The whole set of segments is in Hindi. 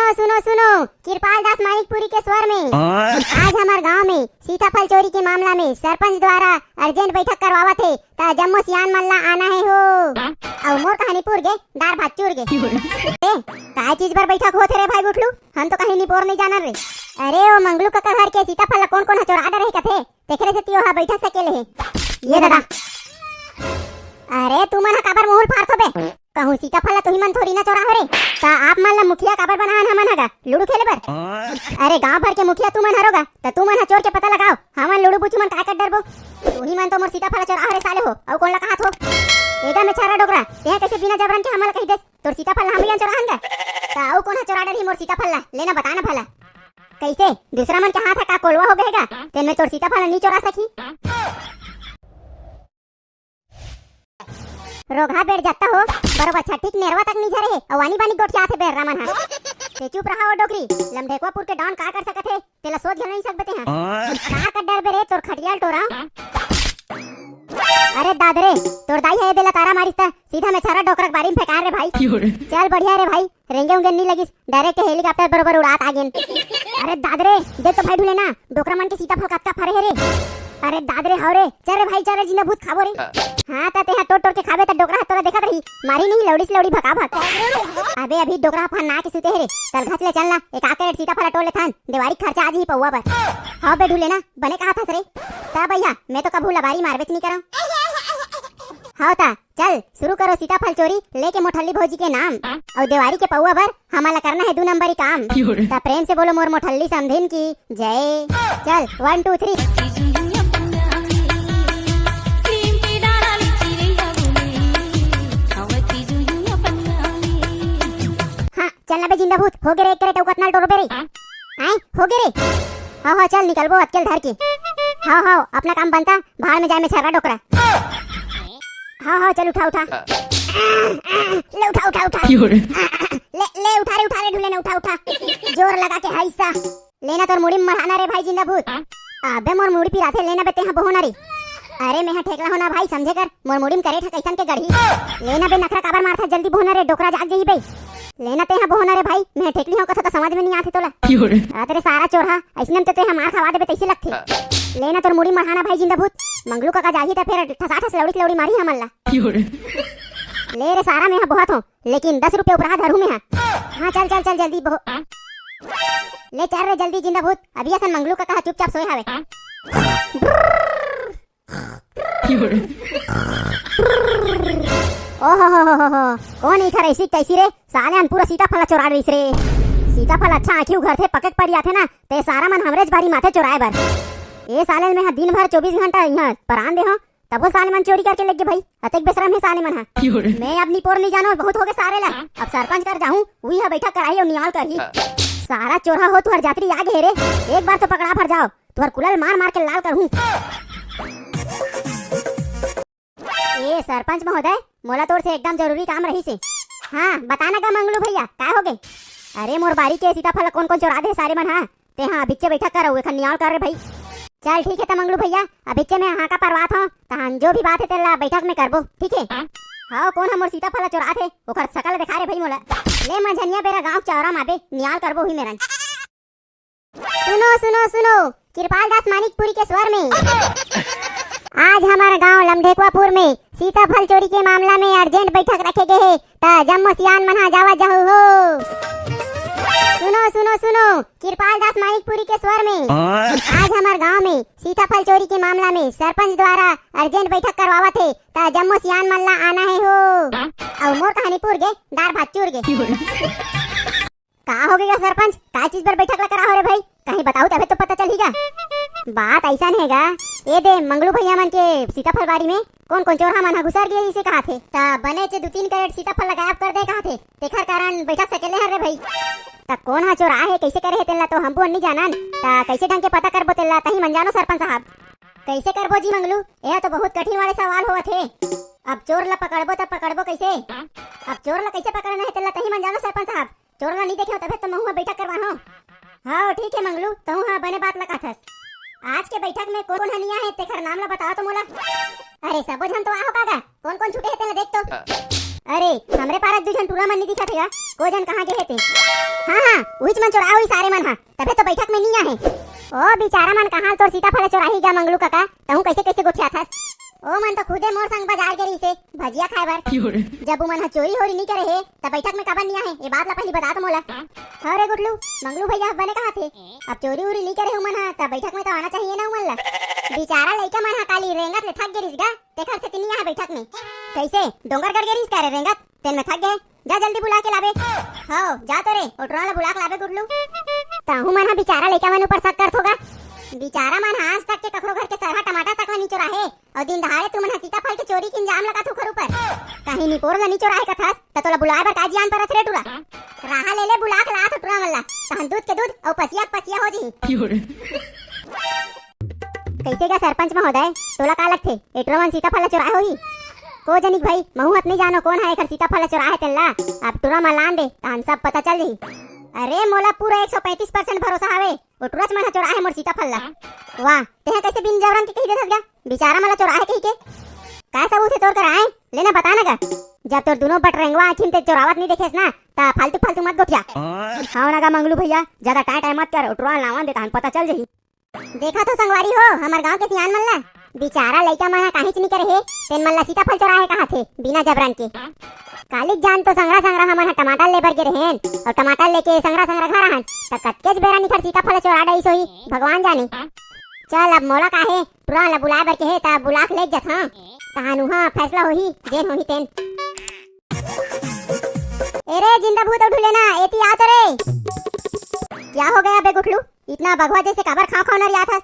सुनो सुनो कृपाल दास मानिकपुरी के स्वर में आज हमारे गांव में सीताफल चोरी के मामला में सरपंच द्वारा अर्जेंट बैठक करवावा थे ता जम्मो सियान मल्ला आना है हो और मोर कहानी पूर गे दार भात चूर गे काय चीज पर बैठक होते रे भाई गुठलू हम तो कहीं निपोर नहीं जाना रे। अरे ओ मंगलू का घर के सीताफल कौन कौन चोरा रहे कथे देखरे से तियो हा बैठक सकेले है ये दादा। अरे तू मन काबर मोहल फारथो बे कहूं सीताफल तुही मन थोड़ी ना चोरा हो रे ता आप मन ला मुखिया काबर बनान हमन हगा लूडू खेले बर। अरे गांव भर के मुखिया तू मन हरोगा त तू मन चोर के पता लगाओ हमन लूडू बुची मन काय कर डरबो तुही मन तो मोर सीताफल चोरा रे साले हो और कोन ला कहात हो एगा में चारा डोगरा ते कैसे बिना जबरन के हमन कहि देस तोर सीताफल हम बियान चोरा हंगा ता और कोन चोरा डर ही मोर सीताफल ला लेना बताना भला कैसे दूसरा मन के हाथ का कोलवा हो गएगा तेन में तोर सीताफल नहीं चोरा सकी रोगा बैठ जाता हो बरोबर छठीक नेरवा तक नहीं झरे है वानी बानी गोट जाते बेर रामन हा ते चुप रहा ओ डोकरी लमढेकवापुर के डॉन का कर सकत है तेला सोच नहीं सकते हैं का कर डर बे रे तोर खटियाल टोरा। अरे दादरे तोर दाई है बेला तारा मारिस सीधा में छारा डोकरक बारी में फेंकार रे भाई चल बढ़िया रे भाई रेंगे उंगे नहीं लगिस डायरेक्ट हेलीकॉप्टर बरोबर उड़ात आ गेन। अरे दादरे देख तो भाई ढूले ना डोकरा मन के सीताफल कतका फरे है रे। अरे दादरे हवरे चल रे भाई चल रे जिंदा भूत खाबो रे हां ता तेहा टोट टोट के खाबे त डोकरा तोरा देखत रही मारी नहीं लौड़ी से लौड़ी भगा भाग। अबे अभी डोकरा फन ना के सुते है रे चल घास ले चलना एक आकर सीताफल टोले थान देवारी खर्चा आज ही पौवा पर हां बे ढूले ना बने कहा था रे ता भैया मैं तो कबू लबारी मारबेच नहीं करा हाँ ता चल शुरू करो सीताफल चोरी लेके मोठल्ली भौजी के नाम और देवारी के पौवा पर हमारा करना है 2 नंबरी काम ता प्रेम से बोलो मोर मोठल्ली समधिन की जय। चल 1 2 3 हाँ चलना बे जिंदा भूत हो गए रे एक करे टौकत नाल टोरो बे रे आए हो गए रे हाँ हाँ चल निकल वो अटकेल धर के हाँ हाँ अपना काम बनता भाड़ में जाए में छर्रा डोकरा हाँ हाँ चल उठा उठा ले उठा उठा उठा ले उठा रे ढूले ना उठा उठा जोर लगा के हाइसा लेना तोर मुड़ी में मढ़ाना रे भाई जिंदा भूत अबे मोर मुड़ी पिराथे लेना बे तेहा बहोना रे। अरे मैं ठेकला होना भाई समझे कर मोर मुड़ी में करे था कैसन के गढ़ी लेना बे नखरा काबर मारथा जल्दी बहोना रे डोकरा जाग गई बे लेना तेहा बहोना रे भाई मैं ठेकली हो कथा तो समझ में नहीं आथे तोला तेरे सारा चोरहा ऐसने में तो तेहा मार खवा देबे तैसे लगथे लेना तोर मुड़ी मढ़ाना भाई जिंदा भूत मंगलू काका जाही त फिर ठसा ठस लौड़ी लौड़ी मारी हमन ला ले रे सारा में बहुत हो लेकिन 10 रुपए ऊपर धरू में हां चल चल चल जल्दी ले चल रे जल्दी जिंदा भूत अभी असन मंगलू काका चुपचाप सोए हावे ओहो हो कौन इखर ऐसी कैसी रे साले अन पूरा सीताफल चोरा रही रे सीताफल अच्छा आखियो घर थे पकड़ पड़ जाते ना ते सारा मन हमरेज बारी माथे चोराए बर ए साले में दिन भर 24 घंटा यहां परान दे हो तब वो साले मन चोरी करके लग गए भाई अतक बेशरम है साले मन मैं अपनी पोर नहीं जानो बहुत हो गए सारे ला अब सरपंच कर जाऊं वही है बैठक कराई और नियाल कर ही सारा चोरा हो तुहर जात्री आगे रे एक बार तो पकड़ा फर जाओ तुहर कुलल मार मार के लाल करहूं। ए सरपंच महोदय मोला तोर से एकदम जरूरी काम रही से हां बताना का मंगलू भैया काय हो गए। अरे मोर बारी के सीताफल कौन कौन चोरा दे सारे मन हां ते हां बिच्चे बैठक करो एखन नियाल कर रे भाई चल ठीक है त मंगलू भैया अब बिच्चे में हां का परवात हो तहन जो भी बात है तेला बैठक में करबो ठीक है। हां कौन हमर सीताफल चोरा थे ओकर शकल दिखा रे भाई मोला ले मंझनिया बेरा गांव चौरा माबे नियाल करबो ही मेरन। सुनो सुनो सुनो कृपाल दास मानिकपुरी के स्वर में आज हमारा गांव लमढेकवापुर में सीताफल चोरी के मामला में अर्जेंट बैठक रखे गए है ता जम्मो सियान मना जावा जाहु हो। सुनो सुनो सुनो कृपाल दास मानिकपुरी के स्वर में आज हमारे गांव में सीताफल चोरी के मामला में सरपंच द्वारा अर्जेंट बैठक करवावा थे ता जम्मो सियान मल्ला आना है हो और मोर कहानी पूर गे दार भात चूर गे का हो गया सरपंच काय चीज पर बैठक ला करा हो रे भाई कहीं बताओ तबे तो पता चलेगा। बात ऐसा हैगा ये दे मंगलू भैया मन के सीताफल बारी में कौन कौन चोरहा मन घुसर गए इसे कहा थे ता बने चे 2-3 कैरेट सीताफल गायब कर दे कहा थे तेखर कारण बैठक सकेले हर रे भाई ता कौन हा चोरा है कैसे करे है तेला तो हमको नहीं जानन ता कैसे ढंग के पता करबो तेला तही मन जानो सरपंच साहब कैसे करबो जी मंगलू यह तो बहुत कठिन वाले सवाल होत है अब चोर ला पकड़बो तब पकड़बो कैसे अब चोर ला कैसे पकड़ना है तेला तही मन जानो सरपंच साहब चोर ला नहीं देखे तबे तो महुआ बैठक करवा हो। हाँ ठीक है मंगलू तहु हाँ बने बात लगा थस आज के बैठक में कौन हनिया है तेखर नाम ला बताओ तो मोला। अरे सबो जन तो आओ कागा कौन कौन छूटे है तेला देख तो अरे हमरे पारक 2 जन टूरा मन नहीं दिखा थे को जन कहां गए थे हां हां उहिच मन चोरा हुई सारे मन हा तबे तो बैठक में नहीं आहे। ओ बेचारा मन कहां तोर सीताफल चोराही गा मंगलू काका तहु कैसे कैसे गोठिया थस। ओ मन तो खुदे मोर संग बाजार गेरी से भजिया खाए बर जब मन हा चोरी होरी नहीं करे हे त बैठक में काबर नहीं आहे ए बात ला पहले बता तो मोला। अरे गुटलू मंगलू भैया बने कहा थे अब चोरी उरी नहीं करे मन हा त बैठक में तो आना चाहिए ना मन ला। बेचारा लइका मन हा काली रेंगत ले थक गेरिस गा देखर से तिनिया है बैठक में कैसे डोंगर गड़ गेरिस करे रेंगत तेन में थक गए जा जल्दी बुला के लाबे। हां जा तो रे ओटरा ला बुला के लाबे गुटलू। ताहू मन हा बेचारा लइका मन ऊपर शक करत होगा। बेचारा मन आज तक के कखरो घर के सरहा टमाटर तक नहीं चोराहे और दिन दहाड़े तू मन सीताफल के चोरी के इंजाम लगा तू खर ऊपर कहीं निपोर ला नहीं चोराहे कथस त तोला बुलाए बर का जियान परत रे टुरा राहा ले ले बुला के ला तो टुरा मल्ला तहन दूध के दूध और पसिया के पसिया हो जी। कैसे का सरपंच महोदय तोला का लगथे एटरो मन सीताफल चोराए होही को जनिक भाई महूत नहीं जानो कौन है एकर सीताफल चोराए तेला अब टुरा मलान दे तहन सब पता चल जही। अरे मोला पूरा 135% भरोसा हवे ओटुरच मन चोराए मोर सीताफल ला। वाह तेहा कैसे बिन जबरन के कही देथस गा बेचारा मला चोराए कही के का सबूत है तोर कर आए लेना बता ना गा जब तोर दोनों बटरेंगवा आखिन ते चोरावत नहीं देखेस ना ता फालतू फालतू मत गोठिया। हां ना गा मंगलू भैया ज्यादा टाइम टाइम मत कर ओटुरा लावन दे तहन पता चल जही। देखा तो संगवारी हो हमार गांव के सियान मन ला बेचारा लइका मन काहीच नहीं करे हे तेन मन ला सीताफल चोराए कहा थे बिना जबरन के कालिक जान तो संगरा संगरा हमन टमाटर लेबर गे रहेन और टमाटर लेके संगरा संगरा खा रहन त कतकेच बेरा निखर सीताफल चोरा डई सोही भगवान जाने। चल अब मोला काहे पूरा ला बुलाए बर के हे ता बुला के ले जत हां कहानु हां फैसला होही जेन होही तेन। एरे जिंदा भूत उठ लेना एती आ तो रे क्या हो गया बे गुठलू इतना भगवा जैसे काबर खाओ खाओ न रिया था।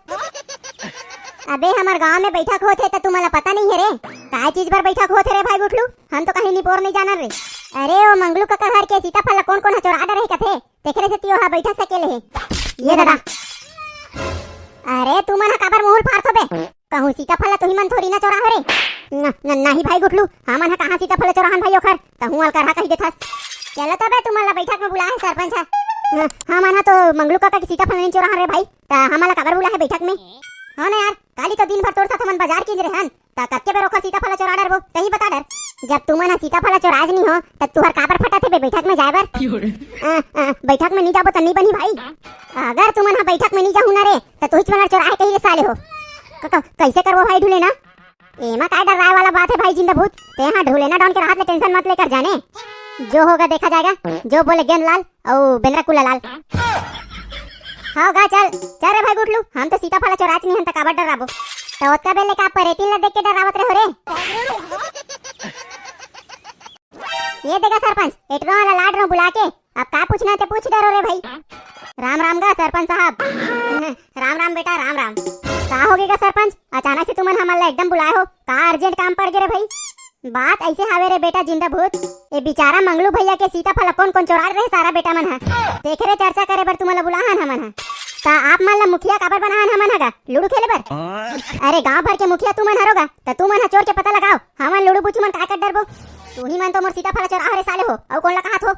अबे हमार गांव में बैठक होथे त तुम्हाला पता नहीं है रे काय चीज पर बैठक होथे रे भाई गुठलू हम तो कहीं निपोर नहीं जाना रे। अरे ओ मंगलू का घर के सीताफल कौन कौन चोरा रहे कथे देखरे से तियो हा बैठक सकेले है ये दादा। अरे तू मन काबर मोहल फारथो बे कहूं सीताफल तो ही मन थोड़ी ना चोरा हो रे नहीं भाई गुठलू हमन हा कहां सीताफल चोराहन भाई ओखर तहु अलकर हा कही देथस। चलो तबे तुम्हाला बैठक में बुलाए सरपंच हा हमन हा तो मंगलू काका के सीताफल नहीं चोरा रे भाई ता हमला काबर बुलाए बैठक में। हां ना यार काली तो दिन भर तोर साथ हमन बाजार कीज रहन ता कत्के बेर ओखर सीताफल चोरा डरबो तही बता डर जब तू मन सीताफल चोराज नहीं हो त तुहर काबर फटा थे बे बैठक में जाए बर बैठक में नहीं जाबो त नहीं बनी भाई अगर तू मन बैठक में नहीं जाहू ना रे त तू ही मन चोराए कही रे साले हो कैसे करबो भाई ढूले ना एमा काय डर राय वाला बात है भाई जिंदा भूत ते हां ढूले ना डॉन के हाथ ले टेंशन मत लेकर जाने जो होगा देखा जाएगा जो बोले गेंद लाल और बेंद्रा कुला लाल। हाँ गा चल चल रे भाई गुटलू हम तो सीताफल चोराच नहीं हम तो काबर डराबो तो ओतका बेले का परेतिन ला देख के डरावत रहे हो रे। ये देखा सरपंच एटरो वाला लाड रो बुला के अब का पूछना ते पूछ डरो रे भाई। राम राम गा सरपंच साहब। राम राम बेटा राम राम। का हो गया सरपंच अचानक से तुमन हमला एकदम बुलाए हो का अर्जेंट काम पड़ गए रे भाई। बात ऐसे हावे रे बेटा जिंदा भूत ए बेचारा मंगलू भैया के सीताफल कौन कौन चोरा रहे सारा बेटा मन हा देखे रे चर्चा करे बर तुमला बुलाहन हमन हा ता आप मन ला मुखिया काबर बनाहन हमन हा लूडू खेले बर। अरे गांव भर के मुखिया तुमन हरोगा त तुमन चोर के पता लगाओ हमन लूडू बुची मन का कर डरबो तू ही मन तो मोर सीताफल चोरा रे साले हो औ कौन ला कहात हो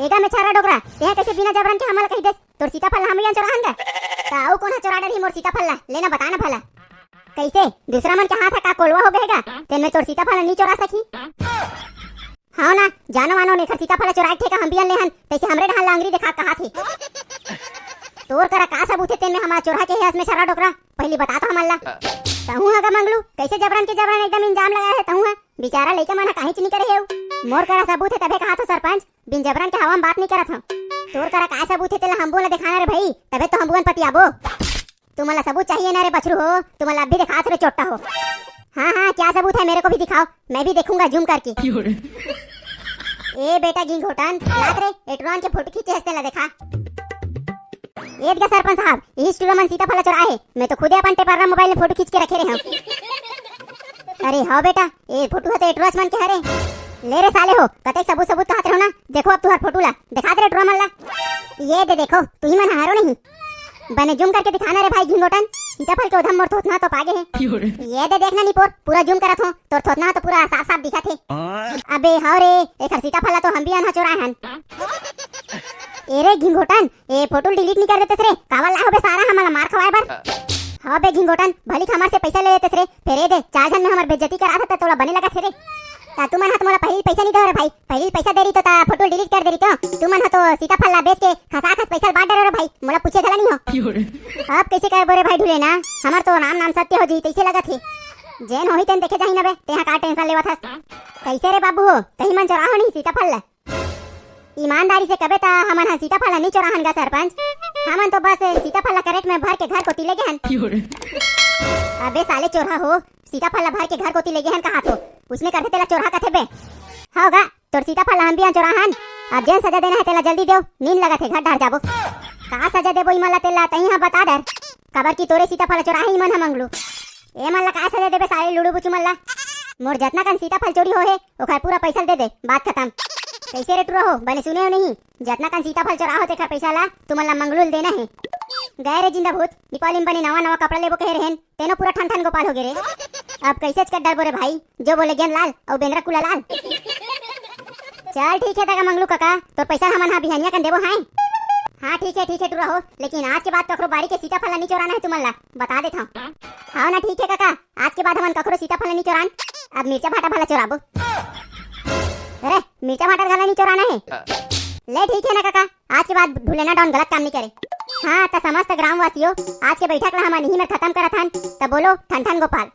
एगा में छारा डोगरा ते कैसे बिना जबरन के हमला कहि देस तोर सीताफल हम ही चोराहन गा ता औ कौन चोरा डर ही मोर सीताफल ला लेना बताना भला कैसे दूसरा मन के हाथ का कोलवा हो गएगा तेन में तोर सीताफल नहीं चोरा सकी। हाँ ना जानो मानो ने सीताफल चोराए थे का हम बियन लेहन तैसे हमरे ढाल लांगरी देखा कहा थी तोर करा का सबूत है तेन में हमारा चोरा के है इसमें सारा डोकरा पहली बता तो हमला तहु हां मंगलू कैसे जबरन के जबरन एकदम इंजाम लगाया है तहु बेचारा लइका मन काहे नहीं करे है मोर करा सबूत है तबे कहा तो सरपंच बिन जबरन के हवा में बात नहीं करत हम तोर करा का सबूत है तेला हम बोला दिखाना रे भाई तबे तो हम बुन पतियाबो तुम्हाला सबूत चाहिए ना रे बछरू हो तुम्हाला अब भी दिखा रे चोट्टा हो। हाँ हाँ क्या सबूत है मेरे को भी दिखाओ मैं भी देखूंगा जूम करके। ए बेटा गिंग घोटन लात रे एटरॉन के फोटो खींचे हंसते ला देखा ये देखा सरपंच साहब यही स्टूडियो मन सीताफल चोरा है मैं तो खुदे अपन टेपर मोबाइल में फोटो खींच के रखे रे हम। अरे हाँ बेटा ये फोटो है तो एटरॉस मन के हरे ले रे साले हो कते सबूत सबूत कहत रहो ना देखो अब तुहार फोटो ला दिखा दे रे एटरॉ मन ला ये दे देखो तू ही मन हारो नहीं बने जूम करके दिखाना रे भाई घिंगोटन सीताफल के उधम मोर थोतना तो पागे है ये दे देखना नहीं पोर पूरा जूम करत हो तोर थोतना तो पूरा साफ साफ दिखत है। अबे हां रे एकर सीताफल तो हम भी अनहा चोराए हन ए रे घिंगोटन ए फोटो डिलीट नहीं कर देते रे कावल ला होबे सारा हमला मार खवाए बर। हां बे घिंगोटन भली हमर से पैसा ले लेते रे फिर ए दे 4 जन में हमर बेइज्जती करा था तोला बने लगा थे रे ता तुमन हा मोला पहले पैसा नहीं दे रे भाई, पहले पैसा दे रही तो ता फोटो डिलीट कर दे रही तो तुमन हा तो सीताफल ला बेच के खस पैसा बांट दे रे भाई, मोला पूछे थला नहीं हो। अब कैसे कर बोरे भाई ढूले ना, हमार तो नाम नाम सत्य हो जी तैसे लगत है। जेन होही तेन देखे जाही ना बे, तेहा का टेंशन लेवत हस। कैसे रे बाबू हो, कहीं मन चोराहो नहीं सीताफल ला? ईमानदारी से कबे ता हमन हा सीताफल नहीं चोराहन गा सरपंच, हमन तो बस सीताफल ला कैरेट में भर के घर कोती ले गहन। अबे साले चोरा हो, सीताफल ला भर के घर कोती ले गहन कहा तो उसने करते तेला चोरा कथे बे? होगा तोर सीताफल हम भी चोराहन। अब जेन सजा देना है तेला जल्दी देओ, नींद लगत है घर डार जाबो। का सजा देबो ई मला तेला तही हा बता दर, कबर की तोरे सीताफल चोराही ई मन हा मंगलू। ए मन ला का सजा देबे साले लुडू बुचू मन ला? मोर जतना कन सीताफल चोरी हो है ओखर पूरा पैसा दे दे, बात खत्म। कैसे रे टुरा हो, बने सुने हो नहीं? जतना कन सीताफल चोरा हो तेखर पैसा ला तुमन ला मंगलूल देना है। गए रे जिंदा भूत, दीपावली में बने नवा नवा कपड़ा लेबो कहे रहन, तेनो पूरा ठन ठन गोपाल हो गे रे। अब कैसे कर डर बोरे भाई, जो बोले गेन लाल और बेंद्रा कुला लाल। चल ठीक है तका मंगलू काका, तो पैसा हमन हा बिहानिया कन देबो हाय। हाँ ठीक है टुरा हो, लेकिन आज के बाद ककरो बारी के सीताफल नहीं चोराना है तुमन ला, बता देता हूँ। हाँ ना ठीक है काका, आज के बाद हमन ककरो सीताफल नहीं चोरान। अब मिर्चा भाटा भला चोराबो। अरे मिर्चा भाटा भला नहीं चोराना है। ले ठीक है ना काका, आज के बाद भूलेना डॉन गलत काम नहीं करे। हाँ तो समस्त ग्रामवासियों, आज के बैठक ला हम यहीं में खत्म करत हन, तब बोलो ठन ठन गोपाल।